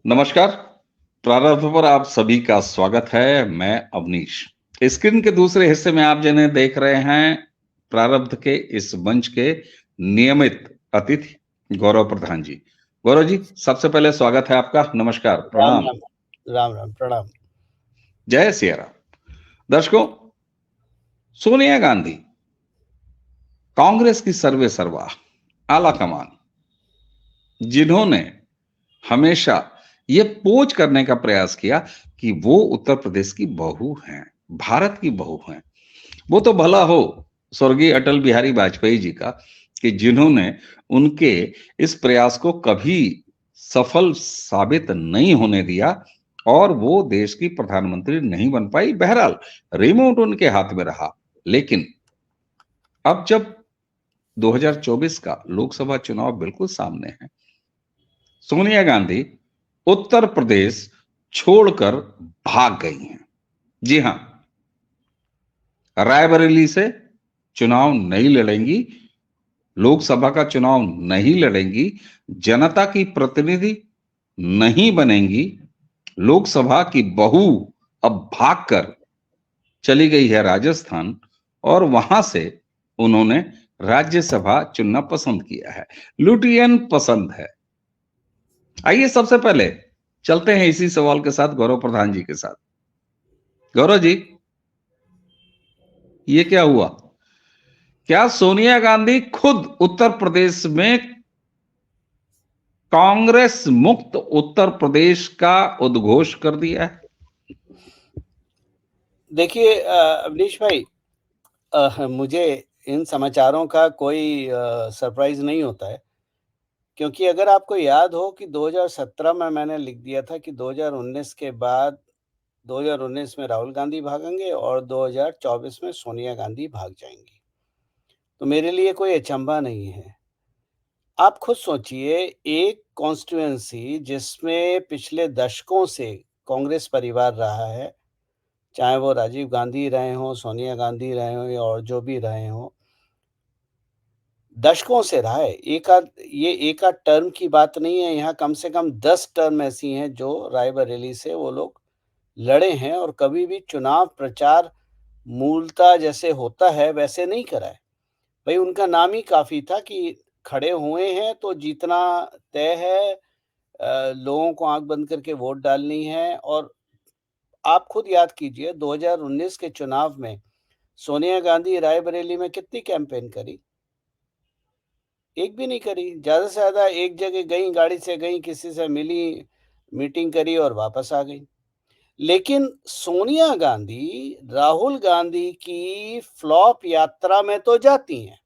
नमस्कार। प्रारंभ पर आप सभी का स्वागत है। मैं अवनीश। स्क्रीन के दूसरे हिस्से में आप जिन्हें देख रहे हैं, प्रारब्ध के इस मंच के नियमित अतिथि गौरव प्रधान जी। गौरव जी, सबसे पहले स्वागत है आपका। नमस्कार, राम प्रणाम। राम। राम राम, प्रणाम। जय सिया राम। दर्शकों, सोनिया गांधी कांग्रेस की सर्वे सर्वा आला कमान, जिन्होंने हमेशा ये पोच करने का प्रयास किया कि वो उत्तर प्रदेश की बहू हैं, भारत की बहू हैं। वो तो भला हो स्वर्गीय अटल बिहारी वाजपेयी जी का, कि जिन्होंने उनके इस प्रयास को कभी सफल साबित नहीं होने दिया और वो देश की प्रधानमंत्री नहीं बन पाई। बहरहाल रिमोट उनके हाथ में रहा। लेकिन अब जब 2024 का लोकसभा चुनाव बिल्कुल सामने है, सोनिया गांधी उत्तर प्रदेश छोड़कर भाग गई हैं। जी हां, रायबरेली से चुनाव नहीं लड़ेंगी, लोकसभा का चुनाव नहीं लड़ेंगी, जनता की प्रतिनिधि नहीं बनेंगी। लोकसभा की बहू अब भागकर चली गई है राजस्थान और वहां से उन्होंने राज्यसभा चुनना पसंद किया है। लुटियन पसंद है। आइए सबसे पहले चलते हैं इसी सवाल के साथ गौरव प्रधान जी के साथ। गौरव जी, ये क्या हुआ? क्या सोनिया गांधी खुद उत्तर प्रदेश में कांग्रेस मुक्त उत्तर प्रदेश का उद्घोष कर दिया है? देखिए अवनीश भाई, मुझे इन समाचारों का कोई सरप्राइज नहीं होता है, क्योंकि अगर आपको याद हो कि 2017 में मैंने लिख दिया था कि 2019 के बाद 2019 में राहुल गांधी भागेंगे और 2024 में सोनिया गांधी भाग जाएंगी। तो मेरे लिए कोई अचंभा नहीं है। आप खुद सोचिए, एक कॉन्स्टिट्यूएंसी जिसमें पिछले दशकों से कांग्रेस परिवार रहा है, चाहे वो राजीव गांधी रहे हों, सोनिया गांधी रहे हों या और जो भी रहे हों, दशकों से रहा है। ये एक आध टर्म की बात नहीं है, यहाँ कम से कम 10 टर्म ऐसी हैं जो रायबरेली से वो लोग लड़े हैं और कभी भी चुनाव प्रचार मूलतः जैसे होता है वैसे नहीं करा है। भई उनका नाम ही काफ़ी था कि खड़े हुए हैं तो जीतना तय है, लोगों को आँख बंद करके वोट डालनी है। और आप खुद याद कीजिए, 2019 के चुनाव में सोनिया गांधी रायबरेली में कितनी कैंपेन करी? एक भी नहीं करी। ज़्यादा से ज़्यादा एक जगह गईं, गाड़ी से गईं, किसी से मिली, मीटिंग करी और वापस आ गईं। लेकिन सोनिया गांधी राहुल गांधी की फ्लॉप यात्रा में तो जाती हैं,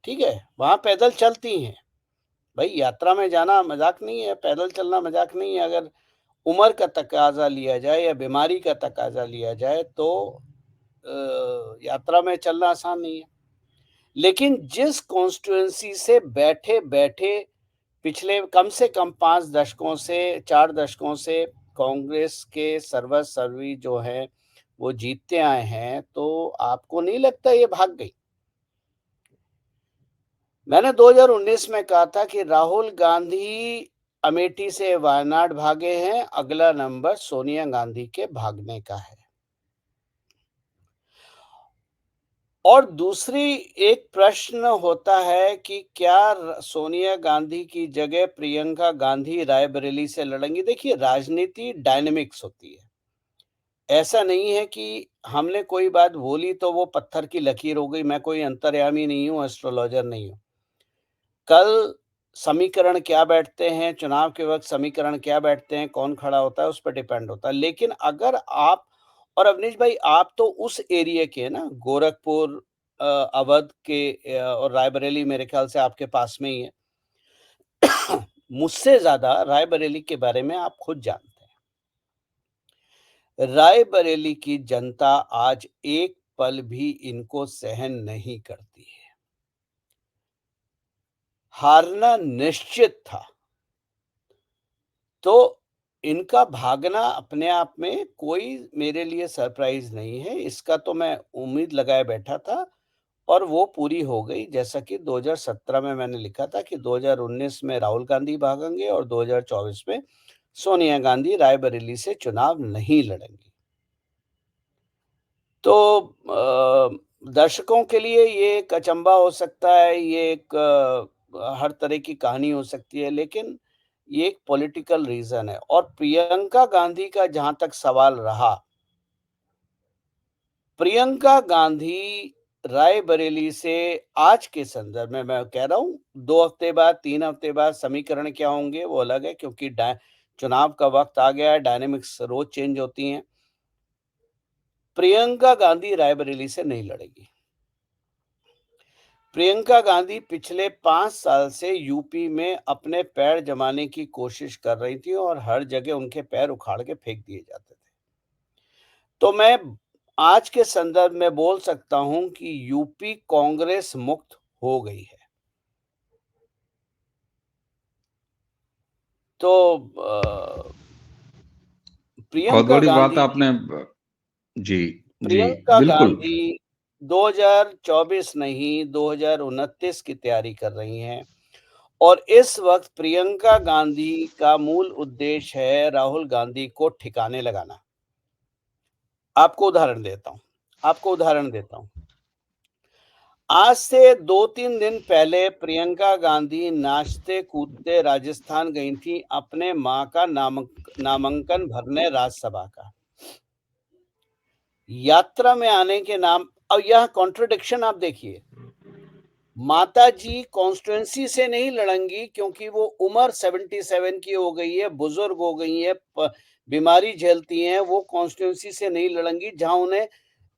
ठीक है? वहाँ पैदल चलती हैं। भई यात्रा में जाना मज़ाक नहीं है, पैदल चलना मज़ाक नहीं है। अगर उम्र का तकाज़ा लिया जाए या बीमारी का तकाज़ा लिया जाए तो यात्रा में चलना आसान नहीं है। लेकिन जिस कॉन्स्टिट्यूएंसी से बैठे-बैठे पिछले कम से कम 5 दशकों से 4 दशकों से कांग्रेस के सर्वसर्वी जो हैं, वो जीतते आए हैं, तो आपको नहीं लगता ये भाग गई? मैंने 2019 में कहा था कि राहुल गांधी अमेठी से वायनाड भागे हैं, अगला नंबर सोनिया गांधी के भागने का है। और दूसरी एक प्रश्न होता है कि क्या सोनिया गांधी की जगह प्रियंका गांधी रायबरेली से लड़ेंगी? देखिए, राजनीति डायनेमिक्स होती है। ऐसा नहीं है कि हमने कोई बात बोली तो वो पत्थर की लकीर हो गई। मैं कोई अंतर्यामी नहीं हूँ, एस्ट्रोलॉजर नहीं हूँ। कल समीकरण क्या बैठते हैं, चुनाव के वक़्त समीकरण क्या बैठते हैं, कौन खड़ा होता है, उस पर डिपेंड होता है। लेकिन अगर आप और अवनीश भाई, आप तो उस एरिया के हैं ना, गोरखपुर, अवध के, और रायबरेली मेरे ख़्याल से आपके पास में ही है। मुझसे ज़्यादा रायबरेली के बारे में आप खुद जानते हैं। रायबरेली की जनता आज एक पल भी इनको सहन नहीं करती है। हारना निश्चित था। तो इनका भागना अपने आप में कोई मेरे लिए सरप्राइज़ नहीं है। इसका तो मैं उम्मीद लगाए बैठा था और वो पूरी हो गई। जैसा कि 2017 में मैंने लिखा था कि 2019 में राहुल गांधी भागेंगे और 2024 में सोनिया गांधी रायबरेली से चुनाव नहीं लड़ेंगी। तो दर्शकों के लिए ये एक अचंभा हो सकता है, ये एक हर तरह की कहानी हो सकती है, लेकिन ये एक पॉलिटिकल रीज़न है। और प्रियंका गांधी का जहाँ तक सवाल रहा, प्रियंका गांधी रायबरेली से आज के संदर्भ में मैं कह रहा हूँ, 2 हफ्ते बाद, 3 हफ्ते बाद समीकरण क्या होंगे वो अलग है, क्योंकि चुनाव का वक़्त आ गया है, डायनामिक्स रोज़ चेंज होती हैं। प्रियंका गांधी रायबरेली से नहीं लड़ेगी। प्रियंका गांधी पिछले 5 साल से यूपी में अपने पैर जमाने की कोशिश कर रही थी और हर जगह उनके पैर उखाड़ के फेंक दिए जाते थे। तो मैं आज के संदर्भ में बोल सकता हूं कि यूपी कांग्रेस मुक्त हो गई है। तो बहुत प्रियंका बड़ी बात गांधी आपने जी, जी, प्रियंका बिल्कुल। गांधी 2024 नहीं, 2029 की तैयारी कर रही हैं। और इस वक्त प्रियंका गांधी का मूल उद्देश्य है राहुल गांधी को ठिकाने लगाना। आपको उदाहरण देता हूं। आज से 2-3 दिन पहले प्रियंका गांधी नाचते कूदते राजस्थान गई थी अपने मां का नामांकन भरने राज्यसभा का। यात्रा में आने के नाम, अब यह कॉन्ट्रडिक्शन आप देखिए। माताजी कॉन्स्टिट्यूएंसी से नहीं लड़ेंगी क्योंकि वो उम्र 77 की हो गई है, बुजुर्ग हो गई है, बीमारी झेलती हैं, वो कॉन्स्टिट्यूएंसी से नहीं लड़ेंगी जहां उन्हें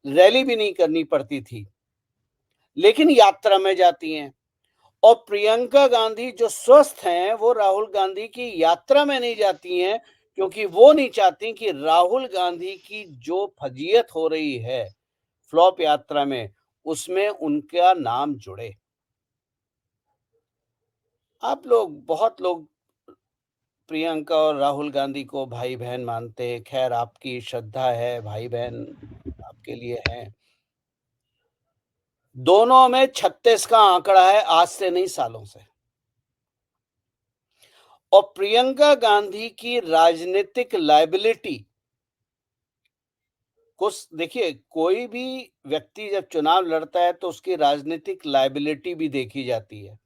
रैली भी नहीं करनी पड़ती थी, लेकिन यात्रा में जाती हैं। और प्रियंका गांधी जो स्वस्थ हैं, वो राहुल गांधी की यात्रा में नहीं जाती हैं क्योंकि वो नहीं चाहती कि राहुल गांधी की जो फजीयत हो रही है फ्लॉप यात्रा में, उसमें उनका नाम जुड़े। बहुत लोग प्रियंका और राहुल गांधी को भाई बहन मानते हैं। खैर, आपकी श्रद्धा है, भाई बहन आपके लिए हैं। दोनों में 36 का आंकड़ा है, आज से नहीं सालों से। और प्रियंका गांधी की राजनीतिक लायबिलिटी कुछ देखिए, कोई भी व्यक्ति जब चुनाव लड़ता है तो उसकी राजनीतिक लायबिलिटी भी देखी जाती है।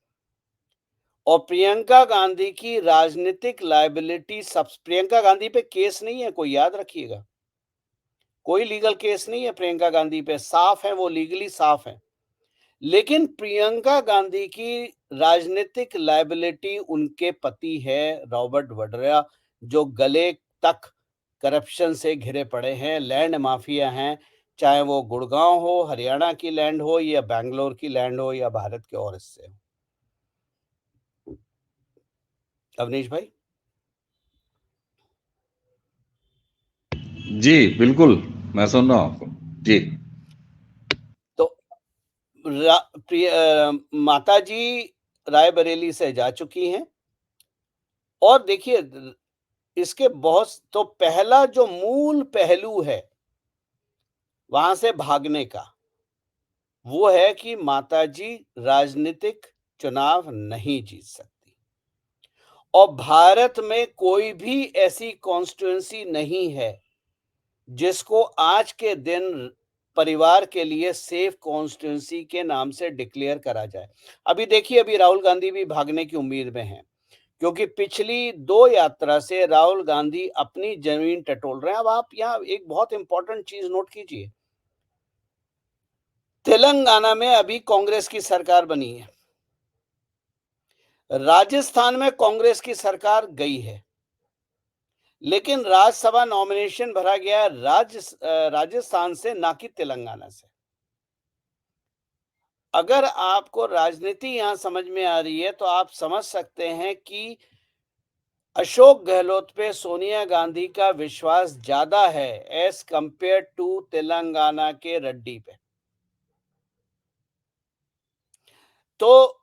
और प्रियंका गांधी की राजनीतिक लायबिलिटी सब, प्रियंका गांधी पे केस नहीं है, कोई याद रखिएगा। कोई लीगल केस नहीं है प्रियंका गांधी पे, साफ है, वो लीगली साफ है। लेकिन प्रियंका गांधी की राजनीतिक लायबिलिटी उनके पति है रॉबर्ट वड्रा, जो गले तक करप्शन से घिरे पड़े हैं, लैंड माफिया हैं। चाहे वो गुड़गांव हो, हरियाणा की लैंड हो, या बैंगलोर की लैंड हो, या भारत के और हिस्से हो। अवनीश भाई। जी, बिल्कुल, मैं सुन रहा हूँ आपको। जी, तो माता जी रायबरेली से जा चुकी हैं। और देखिए, इसके बहुत तो पहला जो मूल पहलू है वहां से भागने का, वो है कि माताजी राजनीतिक चुनाव नहीं जीत सकती। और भारत में कोई भी ऐसी कॉन्स्टिट्यूएंसी नहीं है जिसको आज के दिन परिवार के लिए सेफ कॉन्स्टिट्यूएंसी के नाम से डिक्लेयर करा जाए। अभी देखिए, अभी राहुल गांधी भी भागने की उम्मीद में हैं, क्योंकि पिछली 2 यात्रा से राहुल गांधी अपनी जमीन टटोल रहे हैं। अब आप यहाँ एक बहुत इंपॉर्टेंट चीज नोट कीजिए। तेलंगाना में अभी कांग्रेस की सरकार बनी है। राजस्थान में कांग्रेस की सरकार गई है, लेकिन राज्यसभा नॉमिनेशन भरा गया है राजस्थान से, ना कि तेलंगाना से। अगर आपको राजनीति यहां समझ में आ रही है तो आप समझ सकते हैं कि अशोक गहलोत पे सोनिया गांधी का विश्वास ज्यादा है एज कंपेयर टू तेलंगाना के रेड्डी पे। तो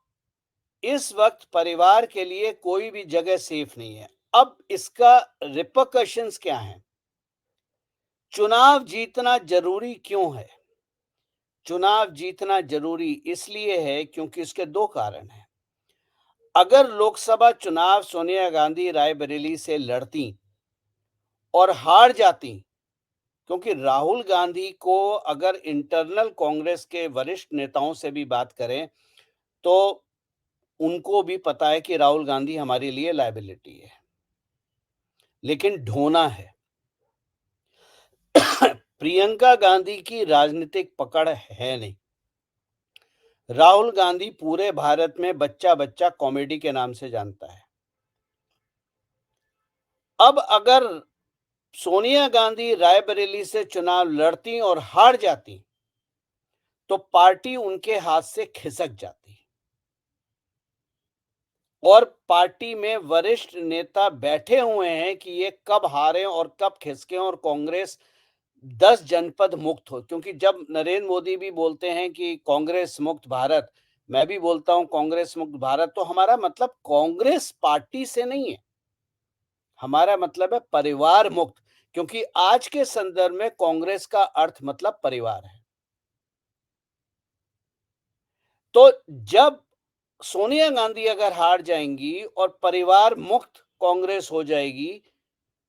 इस वक्त परिवार के लिए कोई भी जगह सेफ नहीं है। अब इसका रिपरकशंस क्या है? चुनाव जीतना जरूरी क्यों है? चुनाव जीतना जरूरी इसलिए है क्योंकि इसके दो कारण हैं। अगर लोकसभा चुनाव सोनिया गांधी रायबरेली से लड़ती और हार जाती, क्योंकि राहुल गांधी को अगर इंटरनल कांग्रेस के वरिष्ठ नेताओं से भी बात करें तो उनको भी पता है कि राहुल गांधी हमारे लिए लायबिलिटी है, लेकिन ढोना है। प्रियंका गांधी की राजनीतिक पकड़ है नहीं। राहुल गांधी पूरे भारत में बच्चा बच्चा कॉमेडी के नाम से जानता है। अब अगर सोनिया गांधी रायबरेली से चुनाव लड़ती और हार जाती तो पार्टी उनके हाथ से खिसक जाती और पार्टी में वरिष्ठ नेता बैठे हुए हैं कि ये कब हारे और कब खिसके और कांग्रेस 10 जनपद मुक्त हो। क्योंकि जब नरेंद्र मोदी भी बोलते हैं कि कांग्रेस मुक्त भारत, मैं भी बोलता हूं कांग्रेस मुक्त भारत, तो हमारा मतलब कांग्रेस पार्टी से नहीं है, हमारा मतलब है परिवार मुक्त। क्योंकि आज के संदर्भ में कांग्रेस का अर्थ मतलब परिवार है। तो जब सोनिया गांधी अगर हार जाएंगी और परिवार मुक्त कांग्रेस हो जाएगी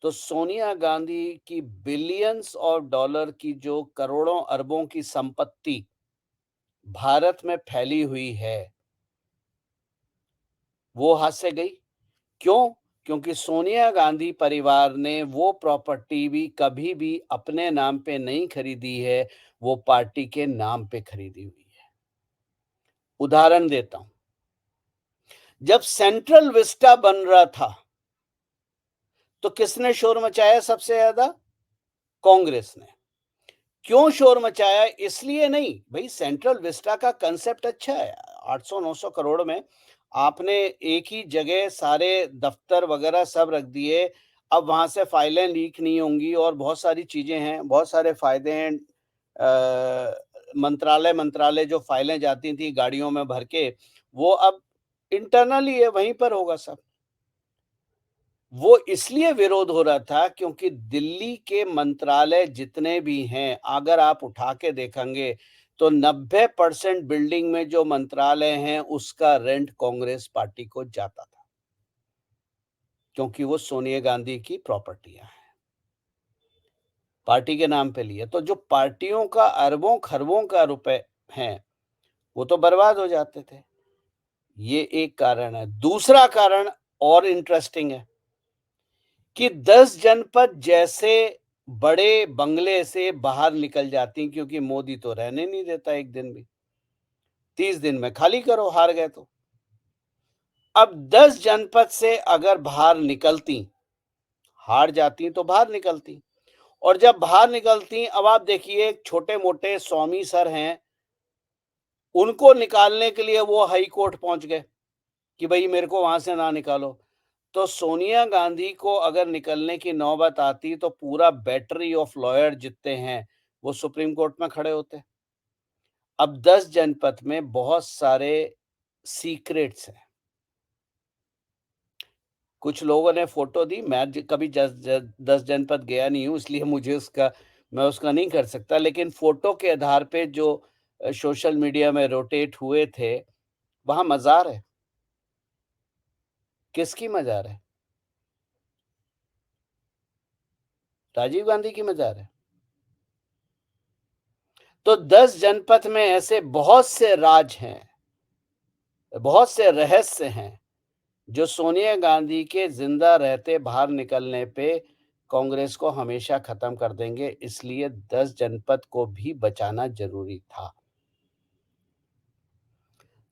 तो सोनिया गांधी की बिलियंस ऑफ डॉलर की जो करोड़ों अरबों की संपत्ति भारत में फैली हुई है वो हाथ से गई। क्यों? क्योंकि सोनिया गांधी परिवार ने वो प्रॉपर्टी भी कभी भी अपने नाम पे नहीं खरीदी है, वो पार्टी के नाम पे खरीदी हुई है। उदाहरण देता हूं, जब सेंट्रल विस्टा बन रहा था तो किसने शोर मचाया सबसे ज्यादा? कांग्रेस ने। क्यों शोर मचाया? इसलिए नहीं, भाई सेंट्रल विस्टा का कंसेप्ट अच्छा है। 800-900 करोड़ में आपने एक ही जगह सारे दफ्तर वगैरह सब रख दिए। अब वहां से फाइलें लीक नहीं होंगी और बहुत सारी चीजें हैं, बहुत सारे फायदे हैं। मंत्रालय मंत्रालय जो फाइलें जाती थी गाड़ियों में भर के, वो अब इंटरनली है, वहीं पर होगा सब। वो इसलिए विरोध हो रहा था क्योंकि दिल्ली के मंत्रालय जितने भी हैं, अगर आप उठा के देखेंगे तो 90% बिल्डिंग में जो मंत्रालय हैं उसका रेंट कांग्रेस पार्टी को जाता था, क्योंकि वो सोनिया गांधी की प्रॉपर्टियां हैं, पार्टी के नाम पे लिए। तो जो पार्टियों का अरबों खरबों का रुपए हैं वो तो बर्बाद हो जाते थे। ये एक कारण है। दूसरा कारण और इंटरेस्टिंग है कि 10 जनपद जैसे बड़े बंगले से बाहर निकल जाती, क्योंकि मोदी तो रहने नहीं देता एक दिन भी। 30 दिन में खाली करो, हार गए तो। अब 10 जनपद से अगर बाहर निकलती, हार जाती तो बाहर निकलती, और जब बाहर निकलती, अब आप देखिए छोटे मोटे स्वामी सर हैं, उनको निकालने के लिए वो हाई कोर्ट पहुंच गए कि भाई मेरे को वहां से ना निकालो। तो सोनिया गांधी को अगर निकलने की नौबत आती तो पूरा बैटरी ऑफ लॉयर जितने हैं वो सुप्रीम कोर्ट में खड़े होते। अब 10 जनपद में बहुत सारे सीक्रेट्स हैं। कुछ लोगों ने फोटो दी, मैं कभी 10 जनपद गया नहीं हूं, इसलिए मैं उसका नहीं कर सकता, लेकिन फोटो के आधार पे जो सोशल मीडिया में रोटेट हुए थे, वहां मजार है। किसकी मजार है? राजीव गांधी की मजार है। तो 10 जनपद में ऐसे बहुत से राज हैं, बहुत से रहस्य हैं, जो सोनिया गांधी के जिंदा रहते बाहर निकलने पे कांग्रेस को हमेशा खत्म कर देंगे। इसलिए 10 जनपद को भी बचाना जरूरी था।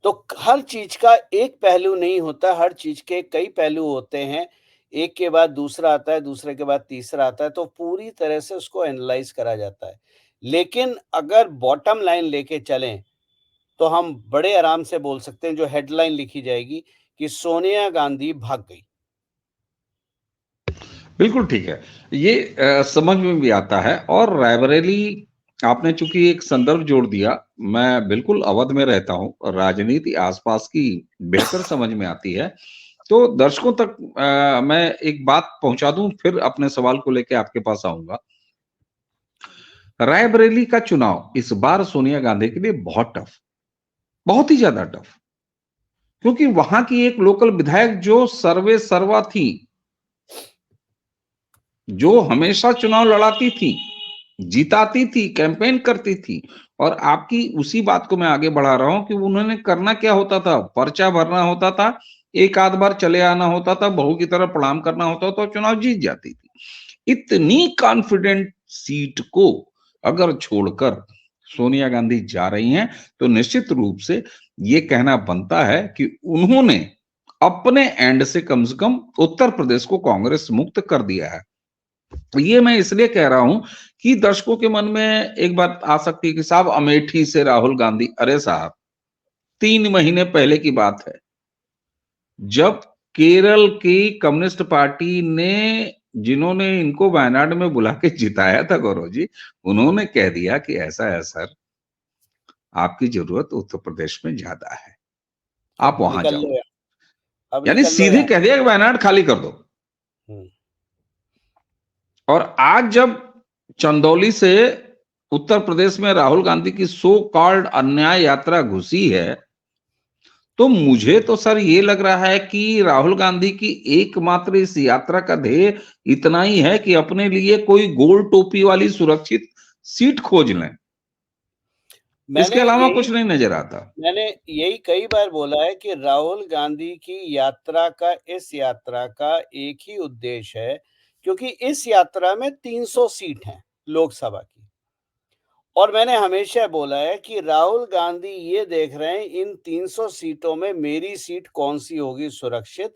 तो हर चीज का एक पहलू नहीं होता, हर चीज के कई पहलू होते हैं। एक के बाद दूसरा आता है, दूसरे के बाद तीसरा आता है, तो पूरी तरह से उसको एनालाइज करा जाता है। लेकिन अगर बॉटम लाइन लेके चलें तो हम बड़े आराम से बोल सकते हैं, जो हेडलाइन लिखी जाएगी कि सोनिया गांधी भाग गई। बिल्कुल ठीक है। ये समझ में भी आता है। और रायबरेली आपने चूंकि एक संदर्भ जोड़ दिया, मैं बिल्कुल अवध में रहता हूँ और राजनीति आसपास की बेहतर समझ में आती है। तो दर्शकों तक मैं एक बात पहुंचा दूं, फिर अपने सवाल को लेके आपके पास आऊंगा। रायबरेली का चुनाव इस बार सोनिया गांधी के लिए बहुत टफ, बहुत ही ज्यादा टफ, क्योंकि वहां की एक लोकल विधायक जो सर्वे सर्वा थी, जो हमेशा चुनाव लड़ाती थी, जिताती थी, कैंपेन करती थी, और आपकी उसी बात को मैं आगे बढ़ा रहा हूं कि उन्होंने करना क्या होता था, पर्चा भरना होता था, एक आध बार चले आना होता था, बहू की तरह प्रणाम करना होता था, चुनाव जीत जाती थी। इतनी कॉन्फिडेंट सीट को अगर छोड़कर सोनिया गांधी जा रही हैं, तो निश्चित रूप से ये कहना बनता है कि उन्होंने अपने एंड से कम उत्तर प्रदेश को कांग्रेस मुक्त कर दिया है। तो ये मैं इसलिए कह रहा हूं कि दर्शकों के मन में एक बात आ सकती है कि साहब अमेठी से राहुल गांधी, अरे साहब 3 महीने पहले की बात है, जब केरल की कम्युनिस्ट पार्टी ने, जिन्होंने इनको वायनाड में बुला के जिताया था गौरव जी, उन्होंने कह दिया कि ऐसा है सर, आपकी जरूरत उत्तर प्रदेश में ज्यादा है, आप अब वहां निकल लो जाओ। यार, अब यानी निकल लो सीधे यहाँ कह दिया कि वायनाड खाली कर दो। हम्म। और आज जब चंदौली से उत्तर प्रदेश में राहुल गांधी की सो कॉल्ड अन्याय यात्रा घुसी है, तो मुझे तो सर ये लग रहा है कि राहुल गांधी की एकमात्र इस यात्रा का ध्येय इतना ही है कि अपने लिए कोई गोल टोपी वाली सुरक्षित सीट खोज लें, इसके मैंने अलावा यही कुछ नहीं नजर आता। मैंने यही कई बार बोला है कि राहुल गांधी की यात्रा का, इस यात्रा का एक ही उद्देश्य है, क्योंकि इस यात्रा में 300 सीट हैं लोकसभा की। और मैंने हमेशा बोला है कि राहुल गांधी ये देख रहे हैं इन 300 सीटों में मेरी सीट कौन सी होगी सुरक्षित।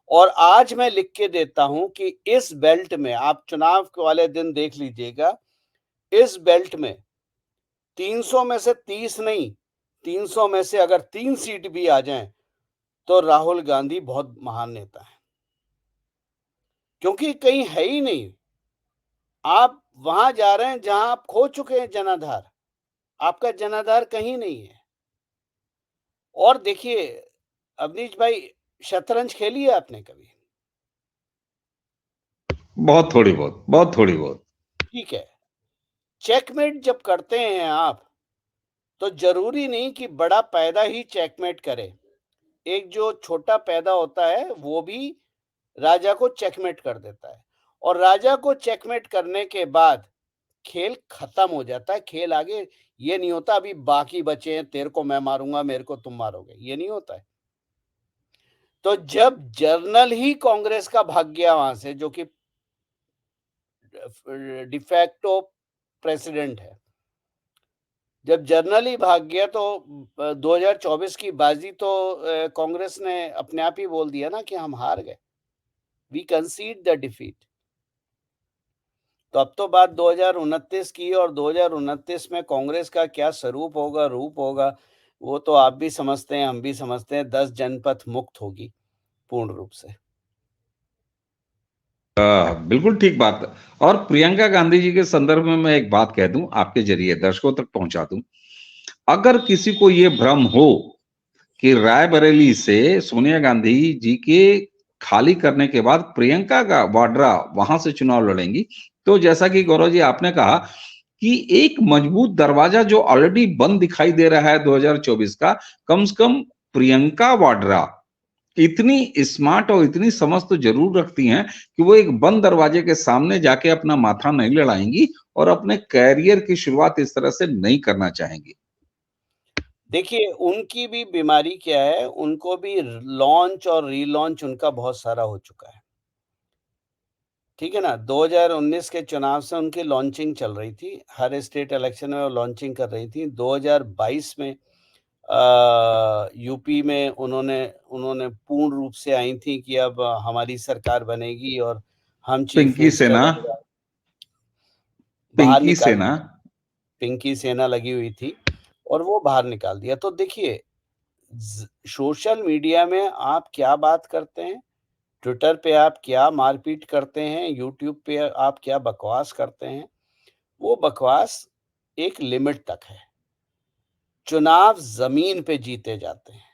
और आज मैं लिख के देता हूं कि इस बेल्ट में, आप चुनाव वाले दिन देख लीजिएगा, इस बेल्ट में 300 में से 30 नहीं, 300 में से अगर 3 सीट भी आ जाएं, तो राहुल गांधी बहुत महान नेता है, क्योंकि कहीं है ही नहीं। आप वहां जा रहे हैं जहां आप खो चुके हैं जनाधार, आपका जनाधार कहीं नहीं है। और देखिए अवनीश भाई, शतरंज खेली है आपने कभी? बहुत थोड़ी बहुत, बहुत थोड़ी बहुत। ठीक है, चेकमेट जब करते हैं आप, तो जरूरी नहीं कि बड़ा पैदा ही चेकमेट करे। एक जो छोटा पैदा होता है वो भी राजा को चेकमेट कर देता है। और राजा को चेकमेट करने के बाद खेल खत्म हो जाता है। खेल आगे ये नहीं होता अभी बाकी बचे हैं, तेरे को मैं मारूंगा, मेरे को तुम मारोगे, ये नहीं होता है। तो जब जर्नल ही कांग्रेस का भाग गया वहां से, जो कि डिफैक्टो प्रेसिडेंट है, जब जर्नल ही भाग गया, तो 2024 की बाजी तो कांग्रेस ने अपने आप ही बोल दिया ना कि हम हार गए, वी कंसीड द डिफीट। तो अब तो बात 2029 की, और 2029 में कांग्रेस का क्या स्वरूप होगा, रूप होगा, वो तो आप भी समझते हैं, हम भी समझते हैं। 10 जनपथ मुक्त होगी पूर्ण रूप से। बिल्कुल ठीक बात। और प्रियंका गांधी जी के संदर्भ में मैं एक बात कह दूं, आपके जरिए दर्शकों तक पहुंचा दूं। अगर किसी को यह भ्रम हो कि रायबरेली से सोनिया गांधी जी के खाली करने के बाद प्रियंका का वाड्रा वहां से चुनाव लड़ेंगी, तो जैसा कि गौरव जी आपने कहा कि एक मजबूत दरवाजा जो ऑलरेडी बंद दिखाई दे रहा है 2024 का, कम से कम प्रियंका वाड्रा इतनी स्मार्ट और इतनी समझ तो जरूर रखती हैं कि वो एक बंद दरवाजे के सामने जाके अपना माथा नहीं लड़ाएंगी और अपने कैरियर की शुरुआत इस तरह से नहीं करना चाहेंगी। देखिए उनकी भी बीमारी क्या है, उनको भी लॉन्च और रीलॉन्च उनका बहुत सारा हो चुका है। ठीक है ना? 2019 के चुनाव से उनकी लॉन्चिंग चल रही थी, हर स्टेट इलेक्शन में वो लॉन्चिंग कर रही थी। 2022 में यूपी में उन्होंने उन्होंने पूर्ण रूप से आई थी कि अब हमारी सरकार बनेगी और हम चीफ पिंकी मिनिस्टर सेना, बनेगा। बाहर पिंकी निकाल सेना। दिया, पिंकी सेना लगी हुई थी और वो बाहर निकाल दिया। तो देखिए, सोशल मीडिया में आप क्या बात करते हैं, ट्विटर पे आप क्या मारपीट करते हैं, यूट्यूब पे आप क्या बकवास करते हैं, वो बकवास एक लिमिट तक है। चुनाव ज़मीन पे जीते जाते हैं।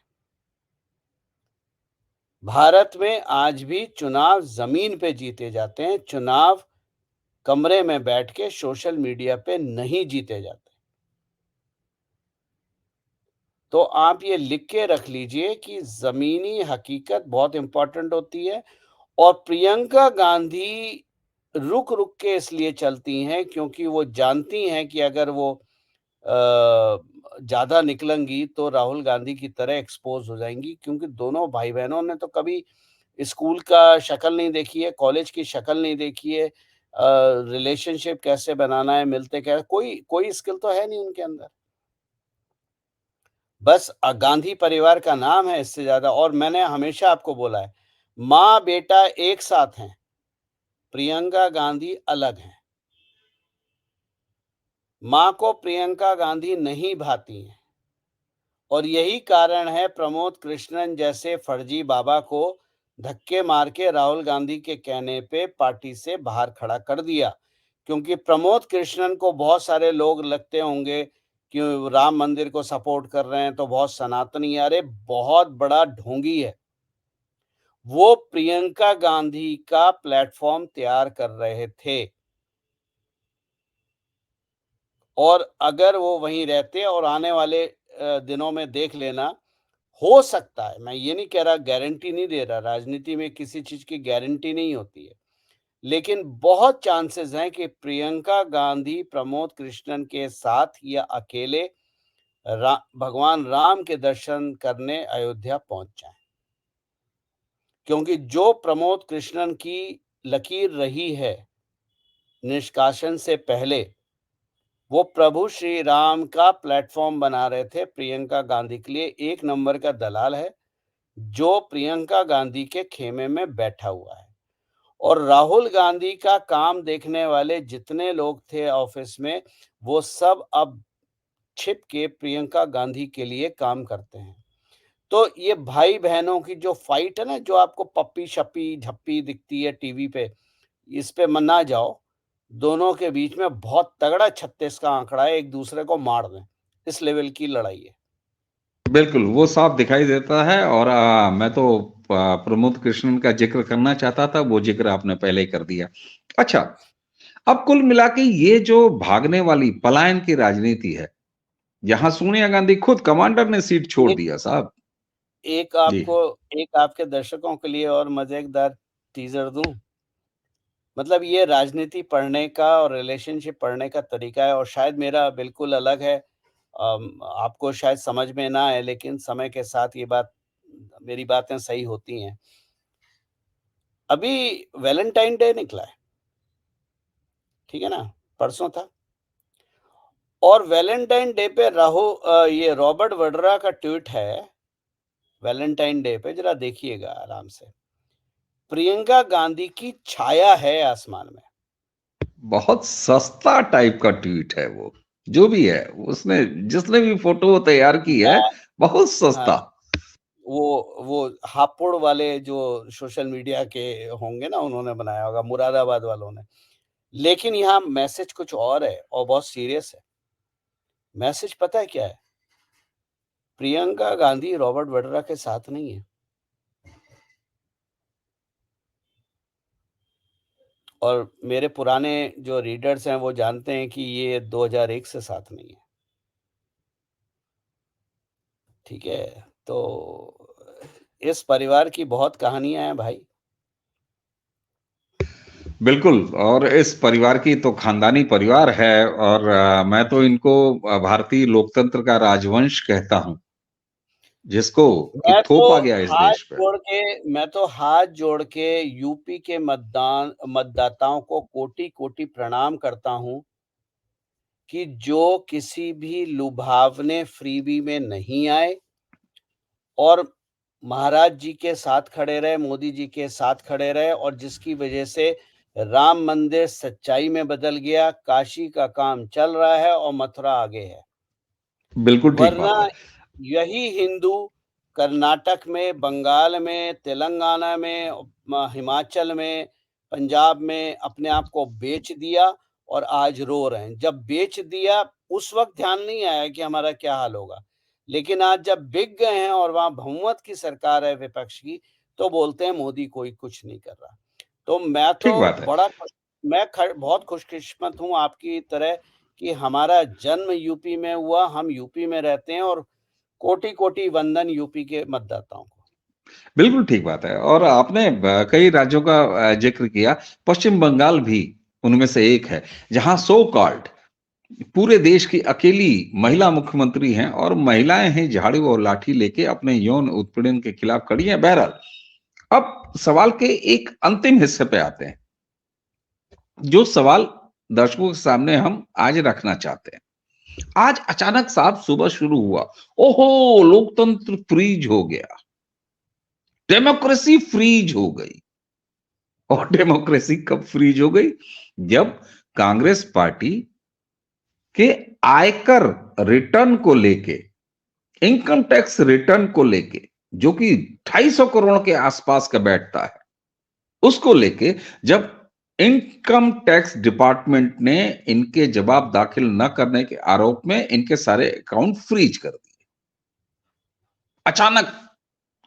भारत में आज भी चुनाव ज़मीन पे जीते जाते हैं। चुनाव कमरे में बैठ के सोशल मीडिया पे नहीं जीते जाते। तो आप ये लिख के रख लीजिए कि ज़मीनी हकीकत बहुत इम्पोर्टेंट होती है और प्रियंका गांधी रुक-रुक के इसलिए चलती हैं क्योंकि वो जानती हैं कि अगर वो ज़्यादा निकलेंगी तो राहुल गांधी की तरह एक्सपोज़ हो जाएँगी क्योंकि दोनों भाई-बहनों ने तो कभी स्कूल का शक्ल नहीं देखी है, कॉलेज की शक्ल नहीं देखी है, रिलेशनशिप कैसे बनाना है, मिलते क्या कोई कोई स्किल तो है नहीं उनके अंदर। बस गांधी परिवार का नाम है इससे ज़्यादा और मैंने हमेशा आपको बोला है, माँ-बेटा एक साथ हैं, प्रियंका गांधी अलग हैं। माँ को प्रियंका गांधी नहीं भाती हैं और यही कारण है प्रमोद कृष्णन जैसे फर्जी बाबा को धक्के मार के राहुल गांधी के कहने पे पार्टी से बाहर खड़ा कर दिया। क्योंकि प्रमोद कृष्णन को बहुत सारे लोग लगते होंगे कि राम मंदिर को सपोर्ट कर रहे हैं तो बहुत सनातनी है। अरे बहुत बड़ा ढोंगी है। वो प्रियंका गांधी का प्लेटफॉर्म तैयार कर रहे थे और अगर वो वहीं रहते और आने वाले दिनों में देख लेना, हो सकता है, मैं ये नहीं कह रहा, गारंटी नहीं दे रहा, राजनीति में किसी चीज़ की गारंटी नहीं होती है। लेकिन बहुत चांसेस हैं कि प्रियंका गांधी प्रमोद कृष्णन के साथ या अकेले भगवान राम के दर्शन करने अयोध्या पहुंच जाएं। क्योंकि जो प्रमोद कृष्णन की लकीर रही है निष्कासन से पहले, वो प्रभु श्री राम का प्लेटफॉर्म बना रहे थे प्रियंका गांधी के लिए। एक नंबर का दलाल है जो प्रियंका गांधी के खेमे में बैठा हुआ है और राहुल गांधी का काम देखने वाले जितने लोग थे ऑफिस में, वो सब अब छिप के प्रियंका गांधी के लिए काम करते हैं। तो ये भाई बहनों की जो फाइट है ना, जो आपको पप्पी शप्पी झप्पी दिखती है टीवी पे, इस पे मन ना जाओ। दोनों के बीच में बहुत तगड़ा 36 का आंकड़ा है, एक दूसरे को मार दें, इस लेवल की लड़ाई है। बिल्कुल, वो साफ दिखाई देता है और मैं तो प्रमोद कृष्णन का ज़िक्र करना चाहता था, वो ज़िक्र आपने पहले ही कर दिया। अच्छा, अब कुल मिला के ये जो भागने वाली पलायन की राजनीति है, यहाँ सोनिया गांधी खुद कमांडर ने सीट छोड़ एक दिया साहब। एक जी, आपको एक आपके दर्शकों के लिए और मज़ेदार टीज़र दूँ? मतलब ये राजनीति पढ़ने का और रिलेशनशिप पढ़ने का तरीका है और शायद मेरा बिल्कुल अलग है। आपको शायद समझ में ना आए लेकिन समय के साथ ये बात मेरी बातें सही होती हैं। अभी वैलेंटाइन डे निकला है, ठीक है ना? परसों था और वैलेंटाइन डे पे ये रॉबर्ट वड्रा का ट्वीट है, वैलेंटाइन डे पे ज़रा देखिएगा आराम से। प्रियंका गांधी की छाया है आसमान में। बहुत सस्ता टाइप का ट्वीट है वो, जो भी है, उसने जिसने भी फ़ोटो तैयार की है, मैं बहुत हाँ। सस्ता। वो हापुड़ वाले जो सोशल मीडिया के होंगे ना, उन्होंने बनाया होगा, मुरादाबाद वालों ने। लेकिन यहाँ मैसेज कुछ और है और बहुत सीरियस है। मैसेज पता है क्या है? प्रियंका गांधी रॉबर्ट वड्रा के साथ नहीं है और मेरे पुराने जो रीडर्स हैं वो जानते हैं कि ये 2001 से साथ नहीं है, ठीक है? तो इस परिवार की बहुत कहानियाँ हैं भाई। बिल्कुल, और इस परिवार की तो खानदानी परिवार है और मैं तो इनको भारतीय लोकतंत्र का राजवंश कहता हूँ, जिसको कि थोपा गया इस देश पे। मैं तो हाथ जोड़ के यूपी के मतदाताओं को कोटि-कोटि प्रणाम करता हूँ कि जो किसी भी लुभावने फ्रीबी में नहीं आए और महाराज जी के साथ खड़े रहे, मोदी जी के साथ खड़े रहे और जिसकी वजह से राम मंदिर सच्चाई में बदल गया, काशी का काम चल रहा है और मथुरा आगे है। बिल्कुल ठीक वरना बात है। यही हिंदू कर्नाटक में, बंगाल में, तेलंगाना में, हिमाचल में, पंजाब में अपने आप को बेच दिया और आज रो रहे हैं। जब बेच दिया उस वक़्त ध्यान नहीं आया कि हमारा क्या हाल होगा। लेकिन आज जब बिक गए हैं और वहाँ बहुमत की सरकार है विपक्ष की, तो बोलते हैं मोदी कोई कुछ नहीं कर रहा। तो मैं ठीक तो बात है। बड़ा खुश बहुत खुशकिस्मत हूँ आपकी तरह कि हमारा जन्म यूपी में हुआ, हम यूपी में रहते हैं और कोटि-कोटि वंदन यूपी के मतदाताओं को। बिल्कुल ठीक बात है और आपने कई राज्यों का जिक्र किया, पश्चिम बंगाल भी उनमें से एक है, जहां सो कॉल्ड पूरे देश की अकेली महिला मुख्यमंत्री हैं और महिलाएं हैं झाड़ू और लाठी लेके अपने यौन उत्पीड़न के खिलाफ खड़ी हैं। बहरहाल, अब सवाल के एक अंतिम हिस्से पे आते हैं, जो सवाल दर्शकों के सामने हम आज रखना चाहते हैं। आज अचानक साहब सुबह शुरू हुआ, ओहो लोकतंत्र फ्रीज हो गया, डेमोक्रेसी फ्रीज हो गई। और डेमोक्रेसी कब फ्रीज हो गई? जब कांग्रेस पार्टी के आयकर रिटर्न को लेके, इनकम टैक्स रिटर्न को लेके, जो कि 250 करोड़ के आसपास का बैठता है, उसको लेके जब इनकम टैक्स डिपार्टमेंट ने इनके जवाब दाखिल न करने के आरोप में इनके सारे अकाउंट फ्रीज कर दिए। अचानक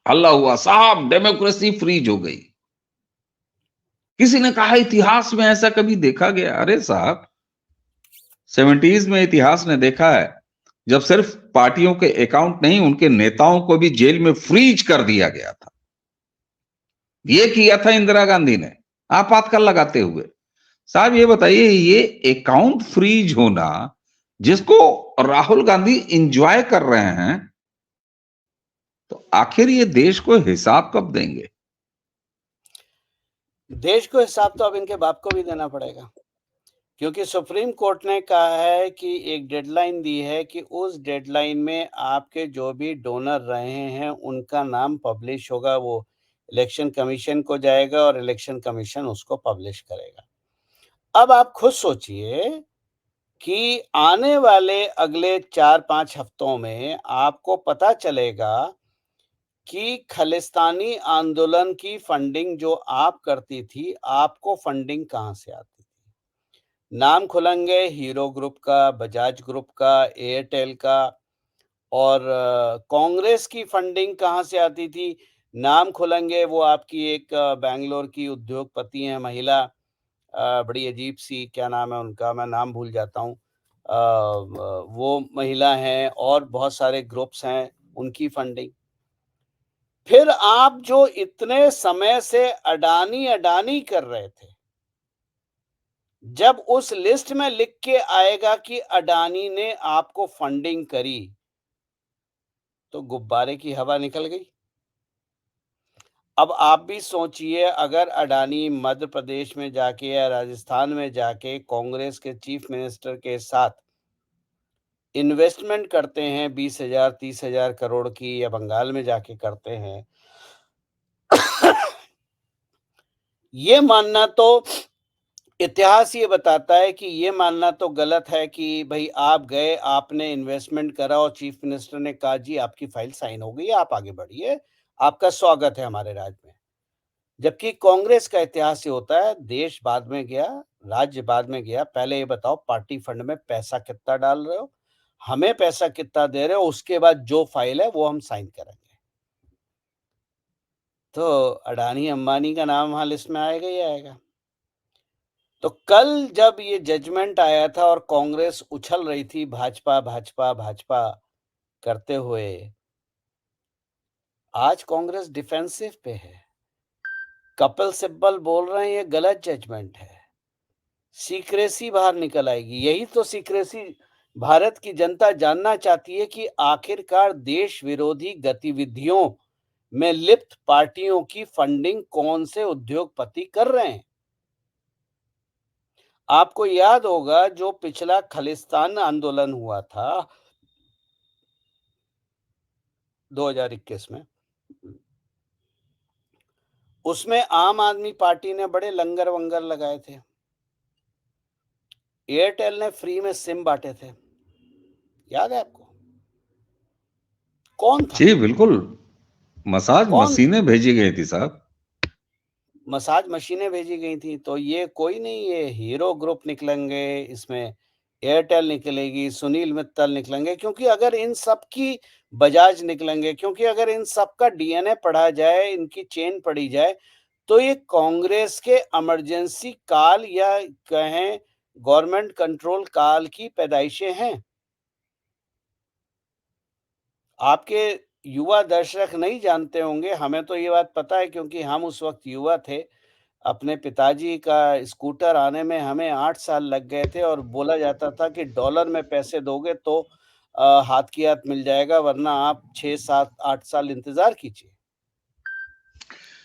हल्ला हुआ, साहब डेमोक्रेसी फ्रीज हो गई। किसी ने कहा इतिहास में ऐसा कभी देखा गया? अरे साहब, 70s में इतिहास ने देखा है, जब सिर्फ पार्टियों के अकाउंट नहीं, उनके नेताओं को भी जेल में फ्रीज कर दिया गया था। ये किया था इंदिरा गांधी ने आपातकाल लगाते हुए। साहब ये बताइए, ये अकाउंट फ्रीज होना जिसको राहुल गांधी एंजॉय कर रहे हैं, तो आखिर ये देश को हिसाब कब देंगे? देश को हिसाब तो अब इनके बाप को भी देना पड़ेगा, क्योंकि सुप्रीम कोर्ट ने कहा है कि एक डेडलाइन दी है कि उस डेडलाइन में आपके जो भी डोनर रहे हैं उनका नाम पब्लिश होगा, वो इलेक्शन कमीशन को जाएगा और इलेक्शन कमीशन उसको पब्लिश करेगा। अब आप खुद सोचिए कि आने वाले अगले 4-5 हफ्तों में आपको पता चलेगा कि खालिस्तानी आंदोलन की फंडिंग जो आप करती थी, आपको फंडिंग कहाँ से आती थी। नाम खुलेंगे हीरो ग्रुप का, बजाज ग्रुप का, एयरटेल का, और कांग्रेस की फंडिंग कहाँ से आती थी। नाम खुलेंगे, वो आपकी एक बैंगलोर की उद्योगपति हैं महिला, बड़ी अजीब-सी, क्या नाम है उनका, मैं नाम भूल जाता हूँ। वो महिला हैं और बहुत सारे ग्रुप्स हैं, उनकी फंडिंग। फिर आप जो इतने समय से अडानी, अडानी कर रहे थे, जब उस लिस्ट में लिख के आएगा कि अडानी ने आपको फंडिंग करी, तो गुब्बारे की हवा निकल गई। अब आप भी सोचिए, अगर अडानी मध्य प्रदेश में जाके या राजस्थान में जाके कांग्रेस के चीफ मिनिस्टर के साथ इन्वेस्टमेंट करते हैं 20,000 30,000 करोड़ की, या बंगाल में जाके करते हैं, ये मानना तो, इतिहास ये बताता है कि ये मानना तो गलत है कि भाई आप गए, आपने इन्वेस्टमेंट करा और चीफ मिनिस्टर ने कहा जी आपकी फाइल साइन हो गई है, आप आगे बढ़िए, आपका स्वागत है हमारे राज्य में। जबकि कांग्रेस का इतिहास ये होता है, देश बाद में गया, राज्य बाद में गया, पहले ये बताओ पार्टी फंड में पैसा कितना डाल रहे हो, हमें पैसा कितना दे रहे हो, उसके बाद जो फाइल है वो हम साइन करेंगे। तो अडानी अंबानी का नाम वहां लिस्ट में आएगा ही आएगा। तो कल जब ये जजमेंट आया था और कांग्रेस उछल रही थी भाजपा भाजपा भाजपा करते हुए, आज कांग्रेस डिफेंसिव पे है। कपिल सिब्बल बोल रहे हैं ये गलत जजमेंट है, सीक्रेसी बाहर निकल आएगी। यही तो सीक्रेसी भारत की जनता जानना चाहती है कि आखिरकार देश विरोधी गतिविधियों में लिप्त पार्टियों की फंडिंग कौन से उद्योगपति कर रहे हैं। आपको याद होगा जो पिछला खालिस्तान आंदोलन हुआ था 2021 में, उसमें आम आदमी पार्टी ने बड़े लंगर वंगर लगाए थे। एयरटेल ने फ्री में सिम बांटे थे, याद है आपको? कौन था? जी बिल्कुल, मसाज कौन? मशीनें भेजी गई थी साहब। मसाज मशीनें भेजी गई थी। तो ये कोई नहीं, ये हीरो ग्रुप निकलेंगे इसमें, एयरटेल निकलेगी, सुनील मित्तल निकलेंगे, क्योंकि अगर इन सब की, बजाज निकलेंगे, क्योंकि अगर इन सब का डीएनए पढ़ा जाए, इनकी चेन पढ़ी जाए, तो ये कांग्रेस के इमरजेंसी काल या कहें गवर्नमेंट कंट्रोल काल की पैदाइशें हैं। आपके युवा दर्शक नहीं जानते होंगे, हमें तो ये बात पता है क्योंकि हम उस वक़्त युवा थे। अपने पिताजी का स्कूटर आने में हमें 8 साल लग गए थे और बोला जाता था कि डॉलर में पैसे दोगे तो हाथ की हाथ मिल जाएगा वरना आप 6, 7, 8 साल इंतज़ार कीजिए।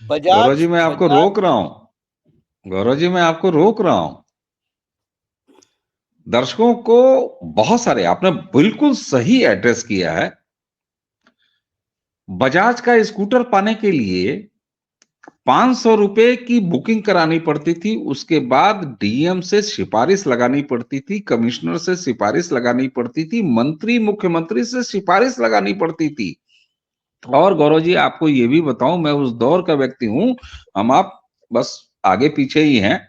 गौरव जी बजाज मैं आपको बजाज रोक रहा हूं। गौरव जी मैं आपको रोक रहा हूं। दर्शकों को बहुत सारे आपने बिल्कुल सही एड्रेस किया है। बजाज का स्कूटर पाने के लिए 500 रुपए की बुकिंग करानी पड़ती थी। उसके बाद डीएम से सिफारिश लगानी पड़ती थी, कमिश्नर से सिफारिश लगानी पड़ती थी, मंत्री मुख्यमंत्री से सिफारिश लगानी पड़ती थी। और गौरव जी आपको ये भी बताऊं, मैं उस दौर का व्यक्ति हूं। हम आप बस आगे पीछे ही हैं।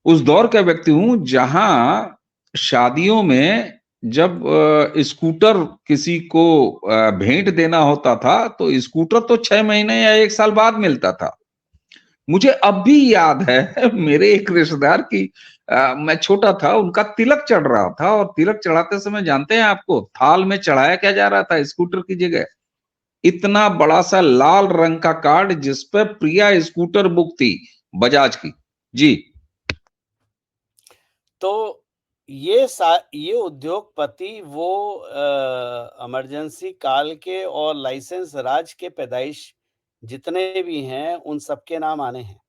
उस दौर का व्यक्ति हूं जहां शादियों में जब स्कूटर किसी को भेंट देना होता था तो स्कूटर तो 6 महीने या 1 साल बाद मिलता था। मुझे अब भी याद है मेरे एक रिश्तेदार की मैं छोटा था, उनका तिलक चढ़ रहा था और तिलक चढ़ाते समय जानते हैं आपको थाल में चढ़ाया क्या जा रहा था स्कूटर की जगह? इतना बड़ा सा लाल रंग का कार्ड जिस पे प्रिया स्कूटर बुक थी बजाज की। जी। तो ये उद्योगपति वो इमरजेंसी काल के और लाइसेंस राज के पैदाइश जितने भी हैं, उन सबके नाम आने हैं।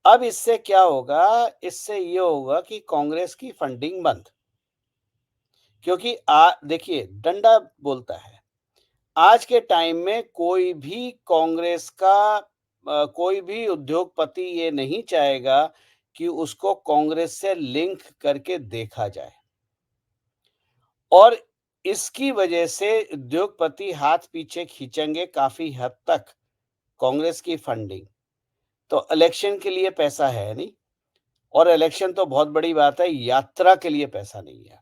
अब इससे क्या होगा? इससे ये होगा कि कांग्रेस की फंडिंग बंद। क्योंकि देखिए डंडा बोलता है। आज के टाइम में कोई भी कांग्रेस का कोई भी उद्योगपति ये नहीं चाहेगा कि उसको कांग्रेस से लिंक करके देखा जाए। और इसकी वजह से उद्योगपति हाथ पीछे खींचेंगे काफ़ी हद तक कांग्रेस की फंडिंग। तो इलेक्शन के लिए पैसा है नहीं और इलेक्शन तो बहुत बड़ी बात है, यात्रा के लिए पैसा नहीं है।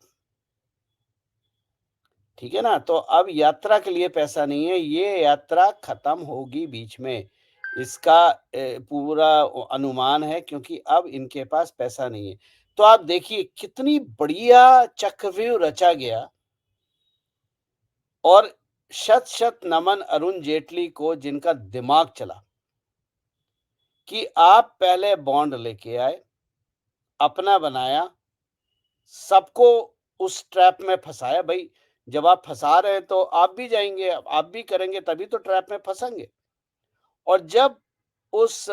ठीक है ना? तो अब यात्रा के लिए पैसा नहीं है, ये यात्रा खत्म होगी बीच में। इसका पूरा अनुमान है क्योंकि अब इनके पास पैसा नहीं है। तो आप देखिए कितनी बढ़िया चक्रव्यूह रचा गया और शत-शत नमन अरुण जेटली को जिनका दिमाग चला कि आप पहले बॉन्ड लेके आए, अपना बनाया, सबको उस ट्रैप में फँसाया। भई, जब आप फँसा रहे हैं तो आप भी जाएँगे, आप भी करेंगे तभी तो ट्रैप में फँसेंगे। और जब उस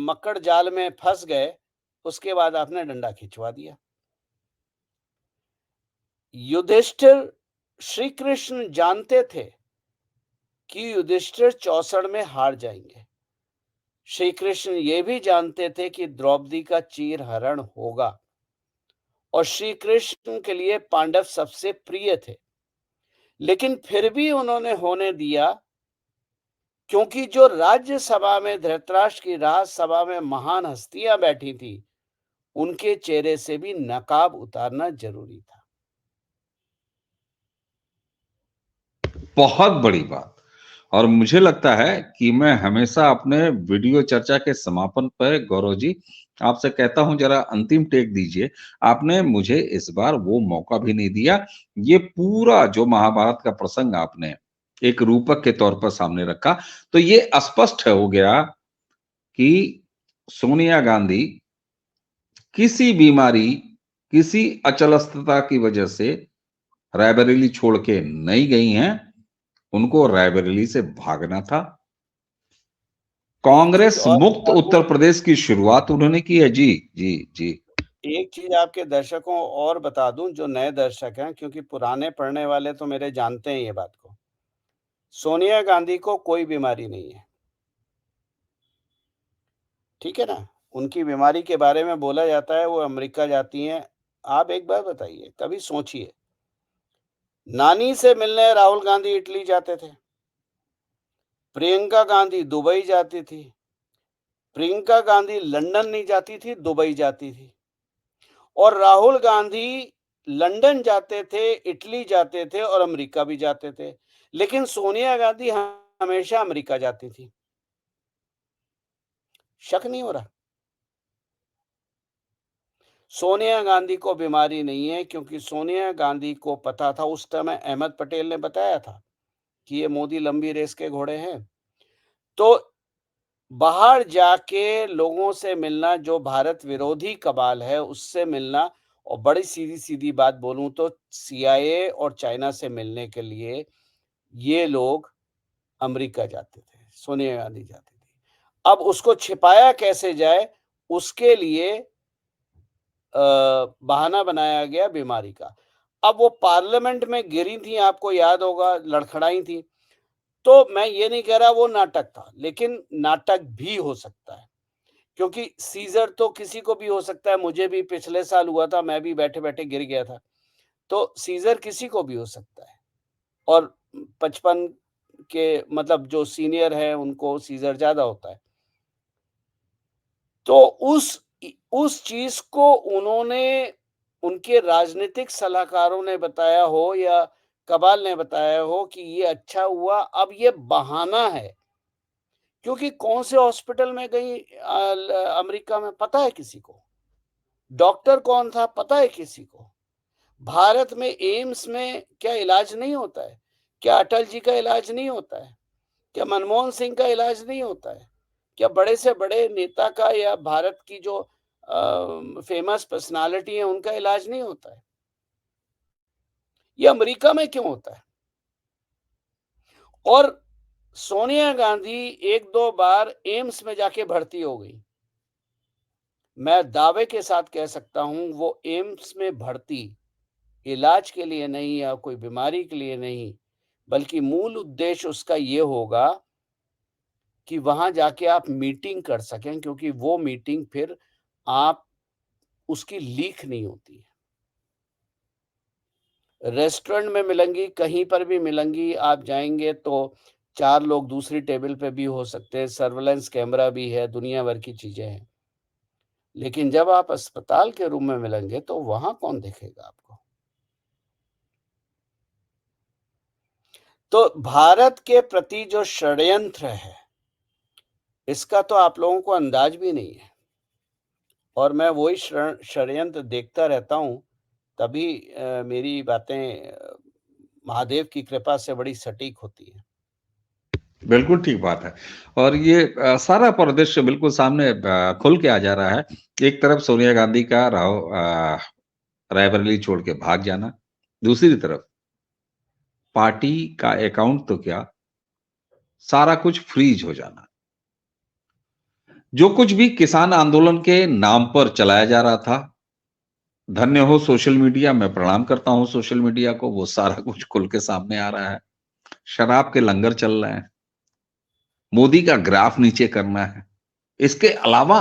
मकड़ जाल में फँस गए, उसके बाद आपने डंडा खिंचवा दिया। युधिष्ठिर श्री कृष्ण जानते थे कि युधिष्ठिर 64 में हार जाएँगे। श्री कृष्ण ये भी जानते थे कि द्रौपदी का चीरहरण होगा और श्री कृष्ण के लिए पांडव सबसे प्रिय थे। लेकिन फिर भी उन्होंने होने दिया क्योंकि जो राज्यसभा में धृतराष्ट्र की राजसभा में महान हस्तियां बैठी थी, उनके चेहरे से भी नकाब उतारना जरूरी था। बहुत बड़ी बात। और मुझे लगता है कि मैं हमेशा अपने वीडियो चर्चा के समापन पर गौरव जी आपसे कहता हूं जरा अंतिम टेक दीजिए। आपने मुझे इस बार वो मौका भी नहीं दिया। ये पूरा जो महाभारत का प्रसंग आपने एक रूपक के तौर पर सामने रखा, तो ये स्पष्ट हो गया कि सोनिया गांधी किसी बीमारी, किसी अचलस्थता की वजह से रायबरेली छोड़ के नहीं गई हैं। उनको रायबरेली से भागना था। एक चीज कांग्रेस और मुक्त बता दूं, उत्तर प्रदेश की शुरुआत उन्होंने की है। जी, जी, जी। एक चीज आपके दर्शकों और बता दूं, जो नए दर्शक हैं, क्योंकि पुराने पढ़ने वाले तो मेरे जानते हैं ये बात को। सोनिया गांधी को कोई बीमारी नहीं है, ठीक है ना? उनकी बीमारी के बारे में बोला जाता है वो अमेरिका जाती हैं। आप एक बार बताइए, कभी सोचिए, नानी से मिलने राहुल गांधी इटली जाते थे, प्रियंका गांधी दुबई जाती थी, प्रियंका गांधी लंदन नहीं जाती थी, दुबई जाती थी, और राहुल गांधी लंदन जाते थे, इटली जाते थे और अमेरिका भी जाते थे। लेकिन सोनिया गांधी हमेशा अमेरिका जाती थी। शक नहीं हो रहा? सोनिया गांधी को बीमारी नहीं है क्योंकि सोनिया गांधी को पता था, उस समय अहमद पटेल ने बताया था कि ये मोदी लंबी रेस के घोड़े हैं। तो बाहर जाके लोगों से मिलना, जो भारत विरोधी कबाल है, उससे मिलना, और बड़ी सीधी-सीधी बात बोलूँ तो सीआईए और चाइना से मिलने के लिए ये लोग अमेरिका जाते थे, सोनिया गांधी जाती थी। अब उसको छिपाया कैसे जाए, उसके लिए बहाना बनाया गया बीमारी का। अब वो पार्लियामेंट में गिरी थी, आपको याद होगा, लड़खड़ाई थी। तो मैं ये नहीं कह रहा वो नाटक था, लेकिन नाटक भी हो सकता है, क्योंकि सीज़र तो किसी को भी हो सकता है, मुझे भी पिछले साल हुआ था, मैं भी बैठे-बैठे गिर गया था। तो सीज़र किसी को भी हो सकता है, और 55 के मतलब जो सीनियर हैं, उनको सीज़र ज़्यादा होता है। तो उस चीज़ को उन्होंने, उनके राजनीतिक सलाहकारों ने बताया हो या कबाल ने बताया हो कि ये अच्छा हुआ, अब ये बहाना है। क्योंकि कौन से हॉस्पिटल में गई अमेरिका में, पता है किसी को? डॉक्टर कौन था, पता है किसी को? भारत में एम्स में क्या इलाज नहीं होता है? क्या अटल जी का इलाज नहीं होता है? क्या मनमोहन सिंह का इलाज नहीं होता है? क्या बड़े से बड़े नेता का या भारत की जो फेमस पर्सनालिटी है, उनका इलाज नहीं होता है? ये अमेरिका में क्यों होता है? और सोनिया गांधी 1-2 बार एम्स में जाके भर्ती हो गई। मैं दावे के साथ कह सकता हूँ, वो एम्स में भर्ती इलाज के लिए नहीं या कोई बीमारी के लिए नहीं, बल्कि मूल उद्देश्य उसका ये होगा कि वहाँ जाके आप मीटिंग कर सकें, क्योंकि वो मीटिंग फिर आप उसकी लीक नहीं होती है। रेस्टोरेंट में मिलेंगी, कहीं पर भी मिलेंगी, आप जाएँगे तो 4 लोग दूसरी टेबल पे भी हो सकते हैं, सर्विलांस कैमरा भी है, दुनिया भर की चीज़ें हैं। लेकिन जब आप अस्पताल के रूम में मिलेंगे तो वहाँ कौन देखेगा आपको? तो भारत के प्रति जो षड्यंत्र है, इसका तो आप लोगों को अंदाज़ भी नहीं है, और मैं वही षड्यंत्र देखता रहता हूँ, तभी मेरी बातें महादेव की कृपा से बड़ी सटीक होती हैं। बिल्कुल ठीक बात है। और ये सारा परिदृश्य बिल्कुल सामने खुल के आ जा रहा है। एक तरफ सोनिया गांधी का रायबरेली छोड़ के भाग जाना, दूसरी तरफ पार्टी का अकाउंट तो क्या, सारा कुछ फ्रीज हो जाना। जो कुछ भी किसान आंदोलन के नाम पर चलाया जा रहा था, धन्य हो सोशल मीडिया, मैं प्रणाम करता हूं सोशल मीडिया को, वो सारा कुछ खुल के सामने आ रहा है। शराब के लंगर चल रहे हैं, मोदी का ग्राफ नीचे करना है, इसके अलावा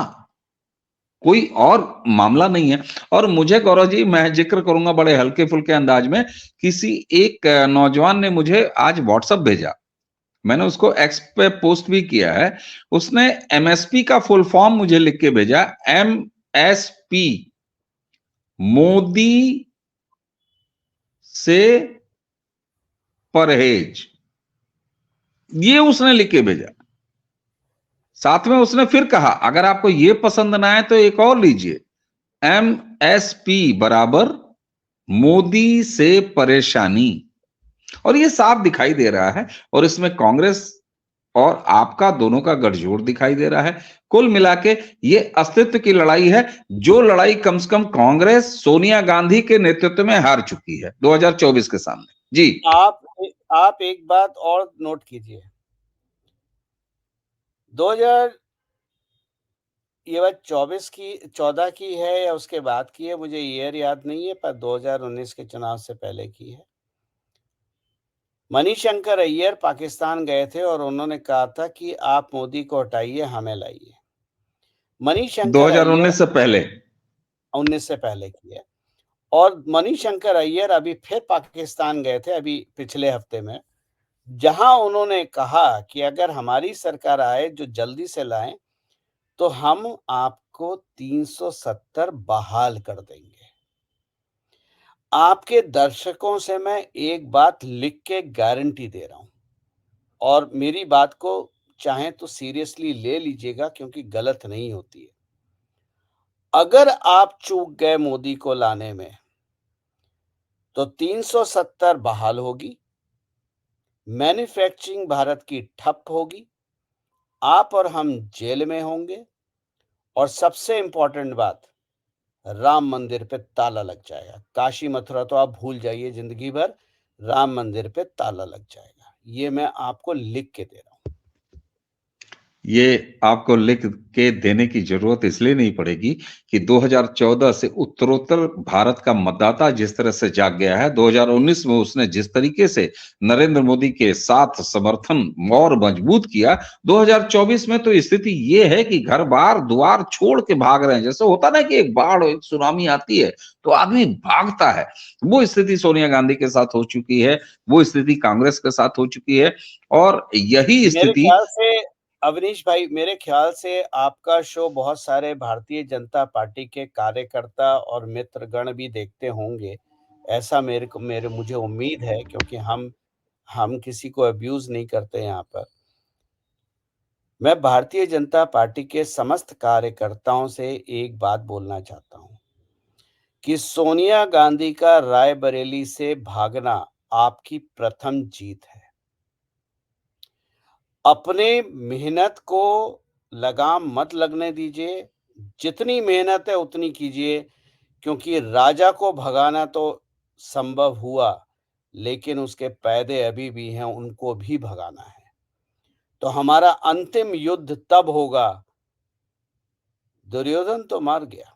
कोई और मामला नहीं है। और मुझे गौरव जी, मैं जिक्र करूंगा बड़े हल्के फुल्के अंदाज में, किसी एक नौजवान ने मुझे आज व्हाट्सएप भेजा, मैंने उसको एक्स पे पोस्ट भी किया है। उसने एमएसपी का फुल फॉर्म मुझे लिख के भेजा, एमएसपी, मोदी से परहेज, ये उसने लिख के भेजा। साथ में उसने फिर कहा, अगर आपको ये पसंद ना आए तो एक और लीजिए, एमएसपी बराबर मोदी से परेशानी। और ये साफ दिखाई दे रहा है, और इसमें कांग्रेस और आपका दोनों का गठजोड़ दिखाई दे रहा है। कुल मिला के ये अस्तित्व की लड़ाई है, जो लड़ाई कम से कम कांग्रेस सोनिया गांधी के नेतृत्व में हार चुकी है 2024 के सामने। जी। आप एक बात और नोट कीजिए, 2000, ये बात 24 की 14 की है या उसके बाद की है, मुझे ईयर याद नहीं है, पर 2019 के चुनाव से पहले की है। मणिशंकर अय्यर पाकिस्तान गए थे और उन्होंने कहा था कि आप मोदी को हटाइए, हमें लाइए। मणिशंकर अय्यर 2019 से पहले। 19 से पहले की है। और मणिशंकर अय्यर अभी फिर पाकिस्तान गए थे, अभी पिछले हफ्ते में, जहां उन्होंने कहा कि अगर हमारी सरकार आए, जो जल्दी से लाएं, तो हम आपको 370 बहाल कर देंगे। आपके दर्शकों से मैं एक बात लिख के गारंटी दे रहा हूं, और मेरी बात को चाहें तो सीरियसली ले लीजिएगा, क्योंकि गलत नहीं होती है। अगर आप चूक गए मोदी को लाने में, तो 370 बहाल होगी, मैन्युफैक्चरिंग भारत की ठप होगी, आप और हम जेल में होंगे, और सबसे इम्पोर्टेंट बात, राम मंदिर पे ताला लग जाएगा। काशी मथुरा तो आप भूल जाइए जिंदगी भर, राम मंदिर पे ताला लग जाएगा। ये मैं आपको लिख के दे रहा हूं। ये आपको लिख के देने की जरूरत इसलिए नहीं पड़ेगी कि 2014 से उत्तरोत्तर भारत का मतदाता जिस तरह से जाग गया है, 2019 में उसने जिस तरीके से नरेंद्र मोदी के साथ समर्थन और मजबूत किया, 2024 में तो स्थिति ये है कि घर बार द्वार छोड़ के भाग रहे हैं। जैसे होता ना कि एक बाढ़, एक सुनामी आती है तो आदमी भागता है, वो स्थिति सोनिया गांधी के साथ हो चुकी है, वो स्थिति कांग्रेस के साथ हो चुकी है। और यही मेरे स्थिति ख्याल से अवनीश भाई, मेरे ख्याल से आपका शो बहुत सारे भारतीय जनता पार्टी के कार्यकर्ता और मित्रगण भी देखते होंगे। ऐसा मेरे मुझे उम्मीद है, क्योंकि हम किसी को अब्यूज़ नहीं करते यहाँ पर। मैं भारतीय जनता पार्टी के समस्त कार्यकर्ताओं से एक बात बोलना चाहता हूँ कि सोनिया गांधी का रायबरेली से भागना आपकी प्रथम जीत है। अपने मेहनत को लगाम मत लगने दीजिए, जितनी मेहनत है उतनी कीजिए, क्योंकि राजा को भगाना तो संभव हुआ, लेकिन उसके पैदे अभी भी हैं, उनको भी भगाना है। तो हमारा अंतिम युद्ध तब होगा, दुर्योधन तो मर गया,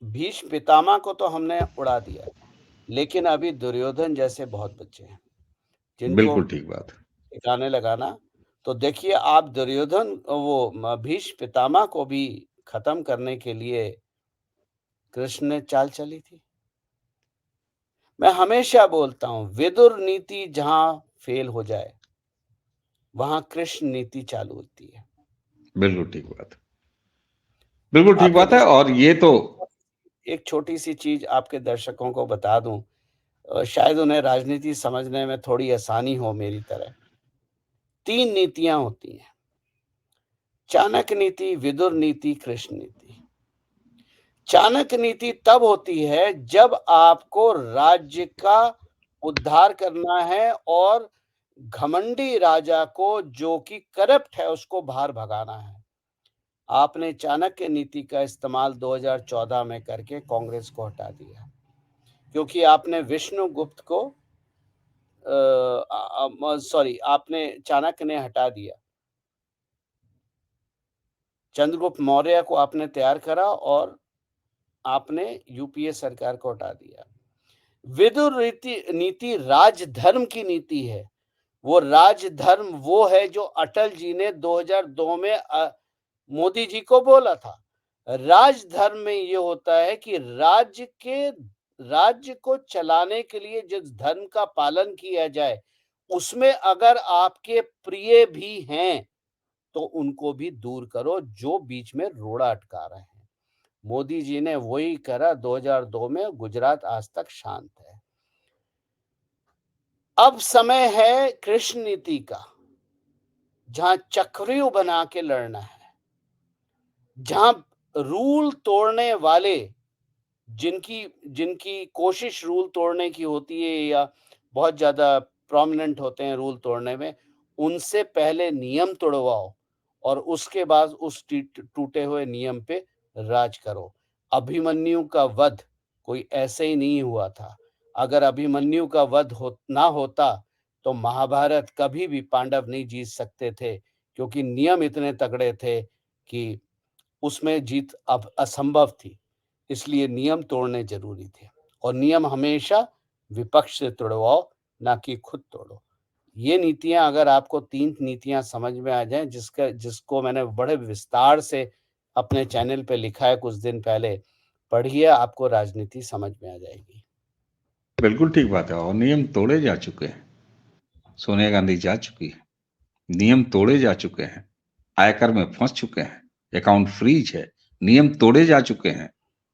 भीष्म पितामह को तो हमने उड़ा दिया, लेकिन अभी दुर्योधन जैसे बहुत बच्चे हैं, जिनको बिल्कुल ठीक बात है। ठिकाने लगाना। तो देखिए, आप दुर्योधन भीष्म पितामह को भी खत्म करने के लिए कृष्ण ने चाल चली थी। मैं हमेशा बोलता हूँ, विदुर नीति जहाँ फेल हो जाए, वहाँ कृष्ण नीति चालू होती है। बिल्कुल ठीक बात है। बिल्कुल ठीक आपके बात है। और ये तो एक छोटी-सी चीज़ आपके दर्शकों को बता दूँ, शायद उन्हें राजनीति समझने में थोड़ी आसानी हो मेरी तरह। 3 नीतियाँ होती हैं, चाणक्य नीति, विदुर नीति, कृष्ण नीति। चाणक्य नीति तब होती है जब आपको राज्य का उद्धार करना है और घमंडी राजा को, जो कि करप्ट है, उसको बाहर भगाना है। आपने चाणक्य नीति का इस्तेमाल 2014 में करके कांग्रेस को हटा दिया, क्योंकि आपने विष्णुगुप्त को आपने चाणक्य ने हटा दिया। चंद्रगुप्त मौर्य को आपने तैयार करा और आपने यूपीए सरकार को हटा दिया। विदुर नीति राजधर्म की नीति है। वो राजधर्म वो है जो अटल जी ने 2002 में मोदी जी को बोला था। राजधर्म में ये होता है कि राज्य को चलाने के लिए जिस धर्म का पालन किया जाए, उसमें अगर आपके प्रिय भी हैं, तो उनको भी दूर करो जो बीच में रोड़ा अटका रहे हैं। मोदी जी ने वही करा 2002 में, गुजरात आज तक शांत है। अब समय है कृष्ण नीति का, जहां चक्रव्यूह बना के लड़ना है, जहां रूल तोड़ने वाले, जिनकी जिनकी कोशिश रूल तोड़ने की होती है या बहुत ज्यादा प्रोमिनेंट होते हैं रूल तोड़ने में, उनसे पहले नियम तोड़वाओ और उसके बाद उस टूटे हुए नियम पे राज करो। अभिमन्यु का वध कोई ऐसे ही नहीं हुआ था। अगर अभिमन्यु का वध ना होता, तो महाभारत कभी भी पांडव नहीं जीत सकते थे, क्योंकि नियम इतने तगड़े थे कि उसमें जीत अब असंभव थी। इसलिए नियम तोड़ने जरूरी थे, और नियम हमेशा विपक्ष से तोड़वाओ, ना कि खुद तोड़ो। ये नीतियां, अगर आपको 3 नीतियां समझ में आ जाएं, जिसको मैंने बड़े विस्तार से अपने चैनल पे लिखा है कुछ दिन पहले, पढ़िए, आपको राजनीति समझ में आ जाएगी। बिल्कुल ठीक बात है। और नियम तोड़े जा चुके हैं, सोनिया गांधी जा चुकी है, नियम तोड़े जा चुके हैं, आयकर में फंस चुके हैं, अकाउंट फ्रीज है, नियम तोड़े जा चुके हैं,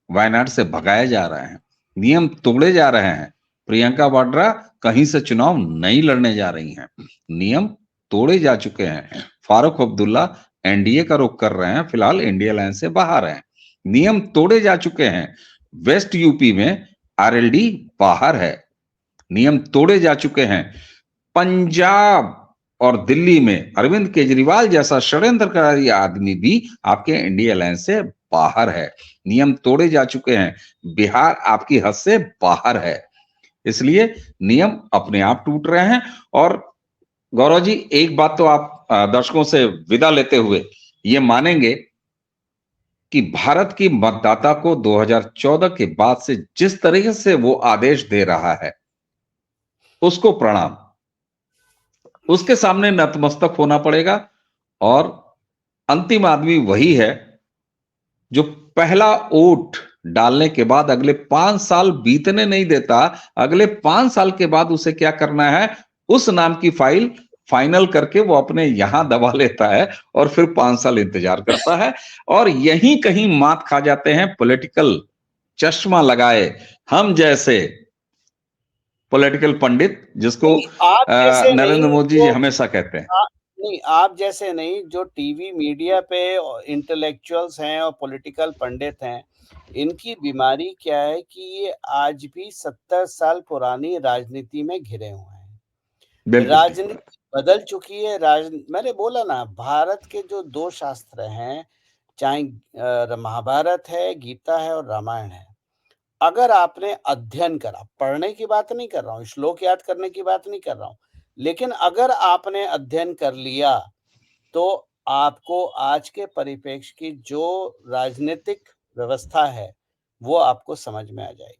वायनाड से भगाए जा रहे हैं, नियम तोड़े जा रहे हैं, प्रियंका वाड्रा कहीं से चुनाव नहीं लड़ने जा रही हैं। नियम तोड़े जा चुके हैं। फारूक अब्दुल्ला एनडीए का रुख कर रहे हैं, फिलहाल इंडिया लाइन से बाहर हैं। नियम तोड़े जा चुके हैं। वेस्ट यूपी में आरएलडी बाहर है। नियम तोड़े जा चुके हैं। पंजाब और दिल्ली में अरविंद केजरीवाल जैसा षड्यंत्रकारी आदमी भी आपके इंडिया अलायंस से बाहर है। नियम तोड़े जा चुके हैं। बिहार आपकी हद से बाहर है। इसलिए नियम अपने आप टूट रहे हैं। और गौरव जी, एक बात तो आप दर्शकों से विदा लेते हुए ये मानेंगे कि भारत की मतदाता को 2014 के बाद से जिस तरीके से वो आदेश दे रहा है, उसको प्रणाम। उसके सामने नतमस्तक होना पड़ेगा। और अंतिम आदमी वही है जो पहला वोट डालने के बाद अगले 5 साल बीतने नहीं देता। अगले 5 साल के बाद उसे क्या करना है, उस नाम की फाइल फाइनल करके वो अपने यहां दबा लेता है और फिर 5 साल इंतजार करता है। और यहीं कहीं मात खा जाते हैं पॉलिटिकल चश्मा लगाए हम जैसे पॉलिटिकल पंडित, जिसको आप जैसे नरेंद्र नहीं मोदी जी हमेशा कहते हैं। नहीं, आप जैसे नहीं, जो टीवी मीडिया पे इंटेलेक्चुअल्स हैं और पॉलिटिकल पंडित हैं, इनकी बीमारी क्या है कि ये आज भी 70 साल पुरानी राजनीति में घिरे हुए हैं। राजनीति बदल चुकी है। मैंने बोला ना, भारत के जो 2 शास्त्र हैं, चाहे महाभारत है, गीता है और रामायण है। अगर आपने अध्ययन करा, पढ़ने की बात नहीं कर रहा हूँ, श्लोक याद करने की बात नहीं कर रहा हूँ, लेकिन अगर आपने अध्ययन कर लिया, तो आपको आज के परिप्रेक्ष्य की जो राजनीतिक व्यवस्था है, वो आपको समझ में आ जाएगी।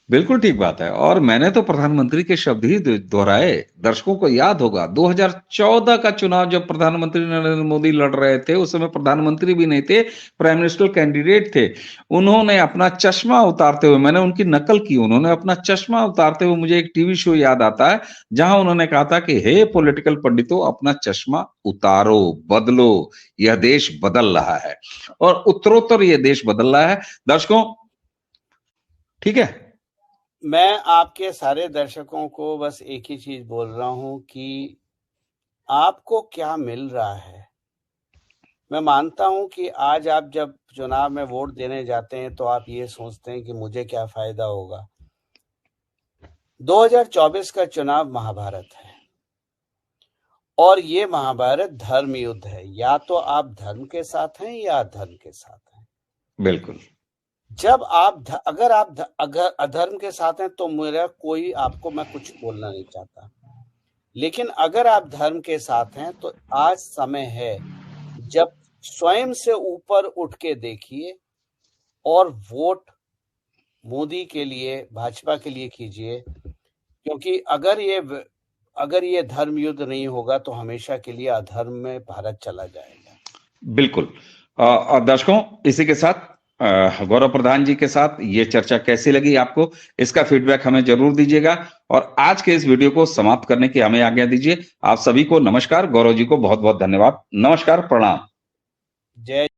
बिल्कुल ठीक बात है। और मैंने तो प्रधानमंत्री के शब्द ही दोहराए। दर्शकों को याद होगा 2014 का चुनाव जब प्रधानमंत्री नरेंद्र मोदी लड़ रहे थे, उस समय प्रधानमंत्री भी नहीं थे, प्राइम मिनिस्टर कैंडिडेट थे। उन्होंने अपना चश्मा उतारते हुए, मैंने उनकी नकल की, उन्होंने अपना चश्मा उतारते हुए, मुझे एक टीवी शो याद आता है जहां उन्होंने कहा था कि हे पॉलिटिकल पंडितों, अपना चश्मा उतारो, बदलो, यह देश बदल रहा है। और उत्तरोत्तर यह देश बदल रहा है। दर्शकों, ठीक है, मैं आपके सारे दर्शकों को बस एक ही चीज बोल रहा हूं कि आपको क्या मिल रहा है। मैं मानता हूं कि आज आप जब चुनाव में वोट देने जाते हैं तो आप ये सोचते हैं कि मुझे क्या फायदा होगा। 2024 का चुनाव महाभारत है और ये महाभारत धर्म युद्ध है। या तो आप धर्म के साथ हैं या अधर्म के साथ हैं। बिल्कुल। जब अगर आप अगर अधर्म के साथ हैं तो मेरा कोई आपको मैं कुछ बोलना नहीं चाहता, लेकिन अगर आप धर्म के साथ हैं तो आज समय है जब स्वयं से ऊपर उठ के देखिए और वोट मोदी के लिए, भाजपा के लिए कीजिए। क्योंकि अगर ये धर्म युद्ध नहीं होगा तो हमेशा के लिए अधर्म में भारत चला जाएगा। बिल्कुल। दर्शकों, इसी के साथ गौरव प्रधान जी के साथ ये चर्चा कैसी लगी आपको, इसका फीडबैक हमें जरूर दीजिएगा। और आज के इस वीडियो को समाप्त करने की हमें आज्ञा दीजिए। आप सभी को नमस्कार। गौरव जी को बहुत बहुत धन्यवाद। नमस्कार, प्रणाम। जय